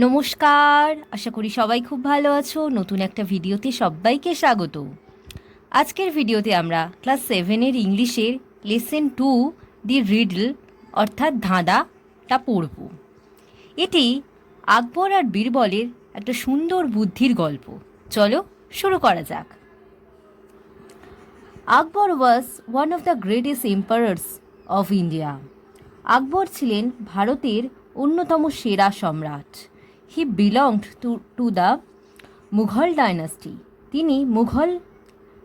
নমস্কার, আশা করি সবাই খুব ভালো আছো। নতুন একটা ভিডিওতে সবাইকে স্বাগত। আজকের ভিডিওতে আমরা ক্লাস 7-এর ইংলিশের লেসন 2 দি রিডল অর্থাৎ ধাঁধাটা পড়ব। এটি আকবর আর বীরবলের একটা সুন্দর বুদ্ধির গল্প। চলো শুরু করা যাক। Akbar was one of the greatest emperors of India. Akbar ছিলেন ভারতের অন্যতম সেরা সম্রাট। He belonged to the Mughal dynasty. তিনি মুঘল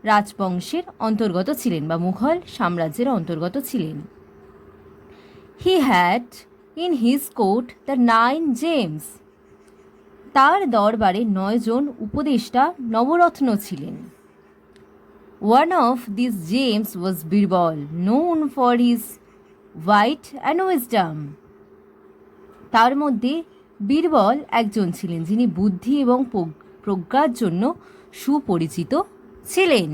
রাজবংশের অন্তর্গত ছিলেন বা মুঘল সাম্রাজ্যের অন্তর্গত ছিলেন। He had in his court the 9 James. তার দরবারে 9 জন উপদেষ্টা নবরত্ন ছিলেন। One of these James was Birbal, known for his wit and wisdom. তার মধ্যে বীরবল একজন ছিলেন যিনি বুদ্ধি এবং প্রজ্ঞার জন্য সুপরিচিত ছিলেন।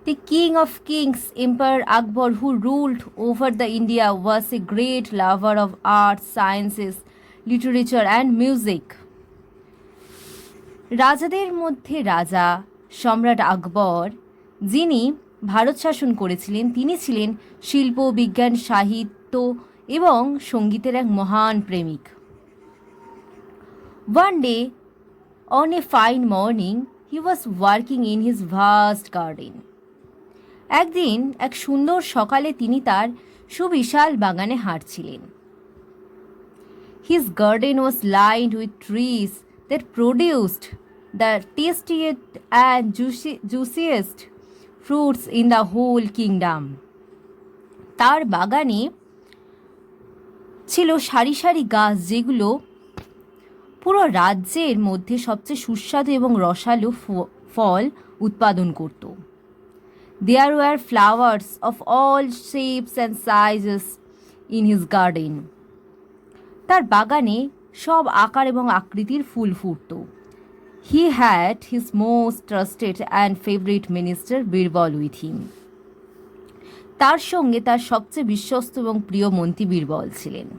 The king of kings, Emperor Akbar, who ruled over the India, was a great lover of arts, sciences, literature and music. রাজাদের মধ্যে রাজা সম্রাট আকবর, যিনি ভারত শাসন করেছিলেন, তিনি ছিলেন শিল্প, বিজ্ঞান, সাহিত্য এবং সঙ্গীতের এক মহান প্রেমিক। One day, on a fine morning, he was working in his vast garden. একদিন এক সুন্দর সকালে তিনি তার সুবিশাল বাগানে হাঁটছিলেন। His garden was lined with trees that produced the tastiest and juiciest fruits in the whole kingdom. তার বাগানে ছিল সারি সারি গাছ যেগুলো পুরো রাজ্যের মধ্যে সবচেয়ে সুস্বাদু এবং রসালো ফল উৎপাদন করত। There were flowers of all shapes and sizes in his garden. তার বাগানে সব আকার এবং আকৃতির ফুল ফুটত। He had his most trusted and favorite minister Birbal with him. তার সঙ্গে তার সবচেয়ে বিশ্বস্ত এবং প্রিয় মন্ত্রী বীরবল ছিলেন।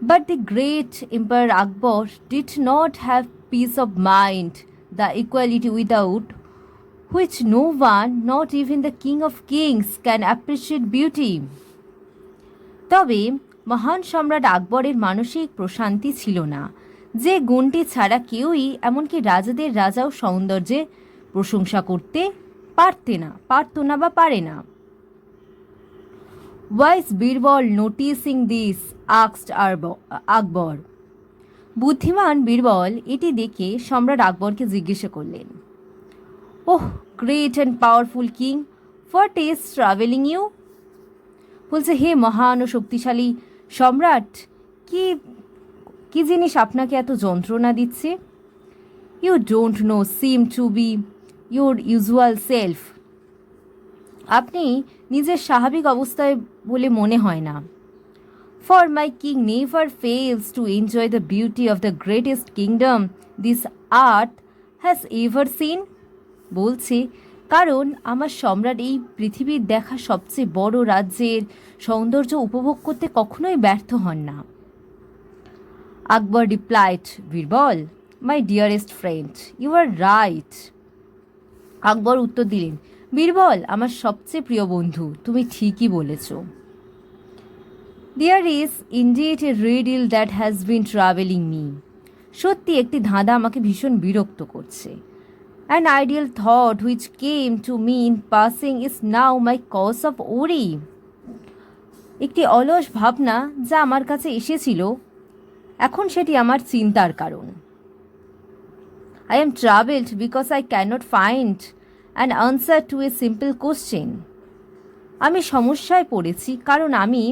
But the great Emperor Akbar did not have peace of mind, the equality without which no one, not even the king of kings, can appreciate beauty. তবে মহান সম্রাট আকবরের মানসিক প্রশান্তি ছিল না, যে গুণটি ছাড়া কেউই, এমনকি রাজাদের রাজাও সৌন্দর্যে প্রশংসা করতে পারত না বা পারে না। Wise Birbal noticing this asked আকবর। বুদ্ধিমান বীরবল এটি দেখে সম্রাট আকবরকে জিজ্ঞাসা করলেন, oh great and powerful king, what is travelling you? বলছে, হে মহান ও শক্তিশালী সম্রাট, কি জিনিস আপনাকে এত যন্ত্রণা দিচ্ছে? You don't know seem to be your usual self. আপনি নিজের স্বাভাবিক অবস্থায় বলে মনে হয় না। For my king never fails to enjoy the beauty of the greatest kingdom this earth has ever seen. বলছে, কারণ আমার সম্রাট এই পৃথিবীর দেখা সবচেয়ে বড় রাজ্যের সৌন্দর্য উপভোগ করতে কখনোই ব্যর্থ হন না। Akbar replied, Birbal my dearest friend, you are right. Akbar উত্তর দিলেন, বীরবল আমার সবচেয়ে প্রিয় বন্ধু, তুমি ঠিকই বলেছ। There is indeed a riddle that has been travelling me. সত্যি একটি ধাঁধা আমাকে ভীষণ বিরক্ত করছে। An ideal thought which came to me in passing is now my cause of worry. একটি অলস ভাবনা যা আমার কাছে এসেছিল, এখন সেটি আমার চিন্তার কারণ। I am troubled because I cannot find an answer to a simple question. আমি সমস্যায় পড়েছি কারণ আমি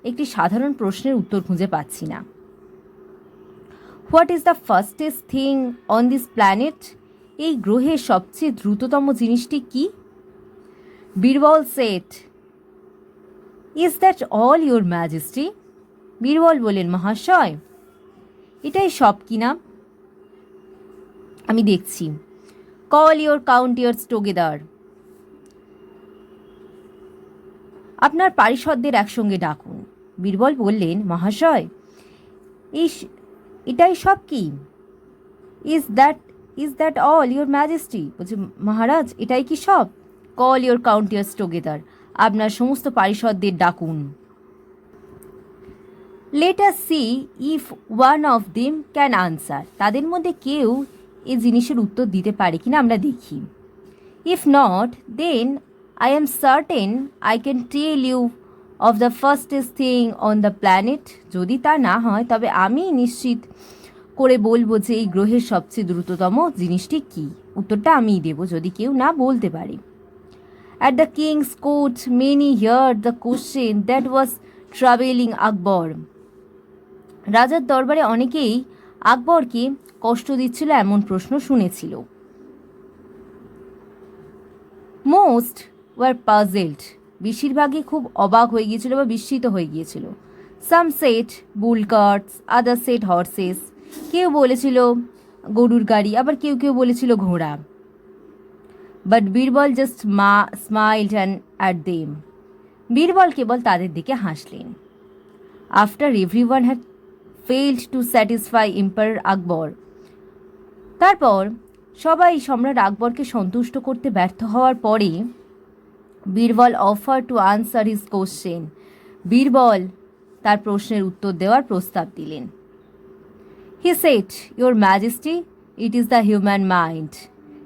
একটি সাধারণ প্রশ্নের উত্তর খুঁজে পাচ্ছি না। What is the fastest thing on this planet? এই গ্রহের সবচেয়ে দ্রুততম জিনিসটি কি? Birbal said, is that all your majesty? Birbal বলেন, মহাশয় এটাই সব কিনা? আমি দেখছি। Call your courtiers together. আপনার পারিষদদের একসঙ্গে ডাকুন। বীরবল বললেন, মহাশয় ইস, এটাই সব কি? Is that is that all your majesty? বলছে, মহারাজ এটাই কি সব? কল ইউর কাউন্টিয়ার্স টুগেদার, আপনার সমস্ত পারিষদদের ডাকুন। Let us see if one of them can answer, তাদের মধ্যে কেউ এই জিনিসের উত্তর দিতে পারে কিনা আমরা দেখি। If not, then I am certain I can tell you of the fastest thing on the planet, যদি তা না হয় তবে আমি নিশ্চিত করে বলবো যে এই গ্রহের সবচেয়ে দ্রুততম জিনিসটি কী। উত্তরটা আমিই দেবো যদি কেউ না বলতে পারে। At the king's court many hear the question that was travelling Akbar, রাজার দরবারে অনেকেই আকবরকে কষ্ট দিচ্ছিল এমন প্রশ্ন শুনেছিল। মোস্ট ওয়ার পাজেলড, বেশিরভাগই খুব অবাক হয়ে গিয়েছিল বা বিস্মিত হয়ে গিয়েছিল। Some said bull carts, other said horses, কেউ বলেছিল গরুর গাড়ি, আবার কেউ কেউ বলেছিল ঘোড়া। But Birbal just smiled at them, Birbal কেবল তাদের দিকে হাসলেন। After everyone had failed to satisfy emperor Akbar, তারপর সবাই সম্রাট আকবরকে সন্তুষ্ট করতে ব্যর্থ হওয়ার পরে Birbal offer to answer his question, Birbal তার প্রশ্নের উত্তর দেওয়ার প্রস্তাব দিলেন। He said, your majesty, it is the human mind,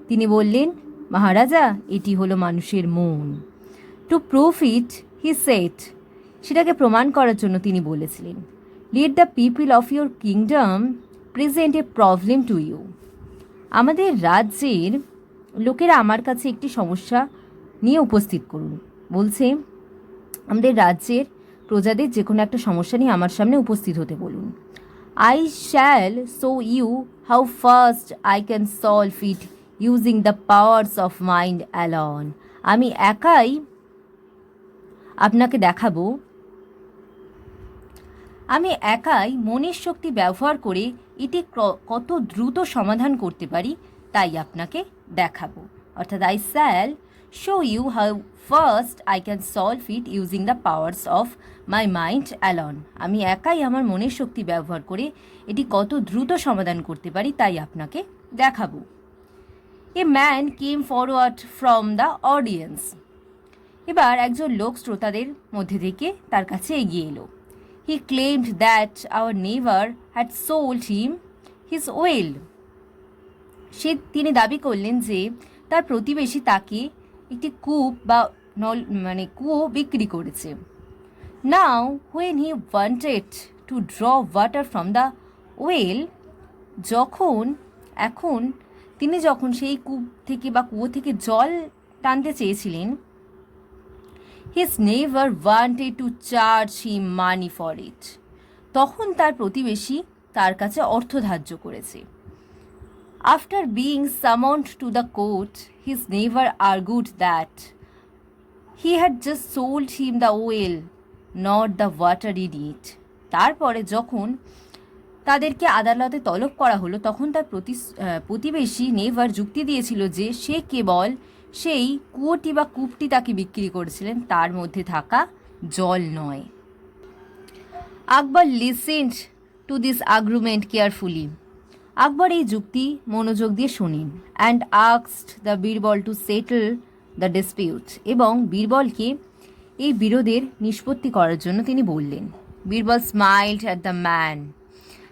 তিনি বললেন, মহারাজা এটি হলো মানুষের মন। To prove it, he said, সেটাকে প্রমাণ করার জন্য তিনি বলেছিলেন, let the people of your kingdom present a problem to you, আমাদের রাজ্যের লোকেরা আমার কাছে একটি সমস্যা নিয়ে উপস্থিত করুন। বলছে, আমাদের রাজ্যের প্রজাদের যে কোনো একটা সমস্যা নিয়ে আমার সামনে উপস্থিত হতে বলুন। I shall show you how fast I can solve it using the powers of mind alone, আমি একাই আপনাকে দেখাবো, আমি একাই মনের শক্তি ব্যবহার করে এটি কত দ্রুত সমাধান করতে পারি তাই আপনাকে দেখাবো। অর্থাৎ I shall show you how fast I can solve it using the powers of my mind alone, আমি একাই আমার মনের শক্তি ব্যবহার করে এটি কত দ্রুত সমাধান করতে পারি তাই আপনাকে দেখাবো। A man came forward from the audience, এবার একজন লোক শ্রোতাদের মধ্যে থেকে তার কাছে এগিয়ে এলো। He claimed that our neighbor had sold him his oil. তিনি দাবি করলেন যে তার প্রতিবেশী তাকে একটি কূপ বা কুয়ো বিক্রি করেছে। Now when he wanted to draw water from the well, তিনি যখন সেই কূপ থেকে বা কুয়ো থেকে জল টানতে চেয়েছিলেন, his neighbor wanted to charge him money for it, তখন তার প্রতিবেশী তার কাছে অর্থ ধার্য করেছে। After being summoned to the court, his neighbor argued that he had just sold him the oil, not the water in it. তারপরে যখন তাদেরকে আদালতে তলব করা হলো তখন তার প্রতিবেশী নেইবার যুক্তি দিয়েছিল যে সে কেবল সেই কুয়োটি বা কূপটি তাকে বিক্রি করেছিলেন, তার মধ্যে থাকা জল নয়। Akbar listened to this argument carefully, Akbar এই যুক্তি মনোযোগ দিয়ে শুনেন। And asked the Birbal to settle the dispute, এবং বীরবলকে এই বিরোধের নিষ্পত্তি করার জন্য তিনি বললেন। Birbal smiled at the man,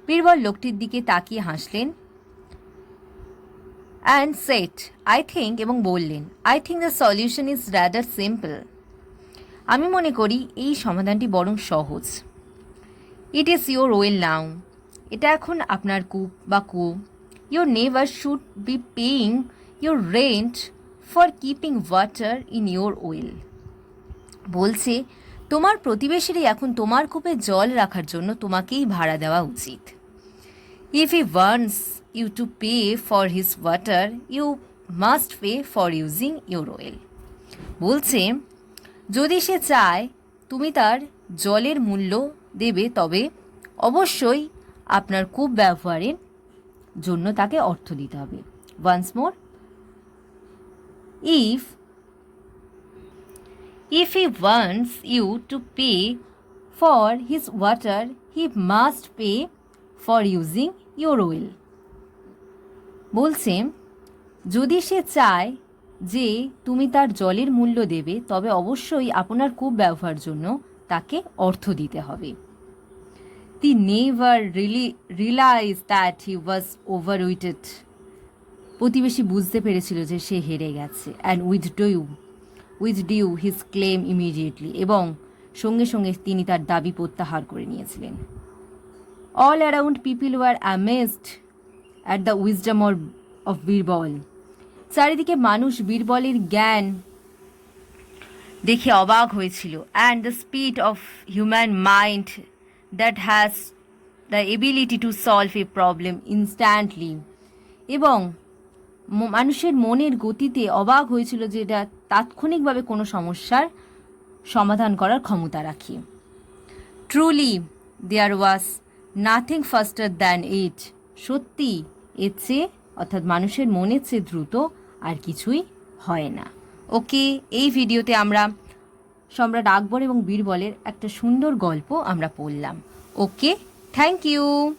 Birbal লোকটির দিকে তাকিয়ে হাসলেন। অ্যান্ড সেট, আই থিঙ্ক, এবং বললেন, I think the solution is rather simple, আমি মনে করি এই সমাধানটি বরং সহজ। It is your well now, এটা এখন আপনার কূপ বা কুয়ো। Your neighbour should be paying your rent for keeping water in your well, বলছে তোমার প্রতিবেশীরই এখন তোমার কূপে জল রাখার জন্য তোমাকেই ভাড়া দেওয়া উচিত। If he wants you to pay for his water, you must pay for using your well, বলছে যদি সে চায় তুমি তার জলের মূল্য দেবে তবে অবশ্যই আপনার কূপ ব্যবহারের জন্য তাকে অর্থ দিতে হবে। Once more, if he wants you to pay for his water, he must pay for using your will. বলছে যদি সে চায় যে তুমি তার জলের মূল্য দেবে, তবে অবশ্যই আপনার কূপ ব্যবহারের জন্য তাকে অর্থ দিতে হবে। He never really realized that he was overweighted. প্রতিবেশী বুঝতে পেরেছিল যে সে হেরে গেছে। And withdrew his claim immediately. এবং সঙ্গে সঙ্গে তিনি তার দাবি প্রত্যাহার করে নিয়েছিলেন। All around people were amazed at the wisdom of Birbal. চারিদিকে মানুষ বীরবলের জ্ঞান দেখে অবাক হয়েছিল। And the speed of human mind that has the ability to solve a problem instantly. এবং মানুষের মনের গতিতে অবাক হয়েছিল যে এটা তাৎক্ষণিকভাবে কোনো সমস্যার সমাধান করার ক্ষমতা রাখে। Truly there was nothing faster than it. সত্যি এর চেয়ে, অর্থাৎ মানুষের মনের চেয়ে দ্রুত আর কিছুই হয় না। ওকে, এই ভিডিওতে আমরা সম্রাট আকবর এবং বীরবলের একটা সুন্দর গল্প আমরা পড়লাম। ওকে, থ্যাংক ইউ।